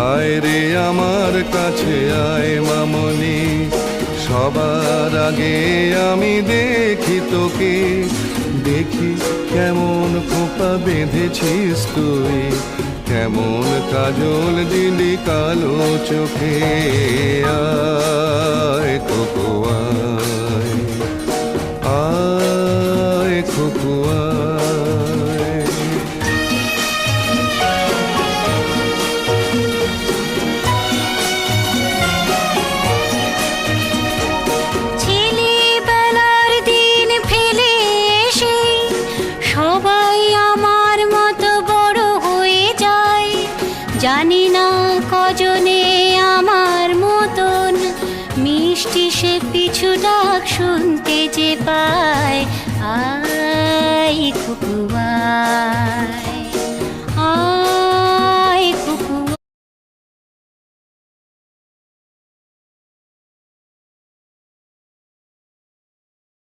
আয় রে আমার কাছে আয় মামনি, সবার আগে আমি দেখি তোকে। দেখি কেমন খোপা বেঁধেছিস তুই, কেমন কাজল দিলি কালো চোখে। আয় খোকো আয়, আয় খোকো আয়। ছেলেবেলার দিন ফেলে এসে সবাই আমার মতো বড় হয়ে যায়। জানি না কজনে আমার মতন মিষ্টি সে পিছু ডাক শুনতে যে পায়। আয় খুকু আয়।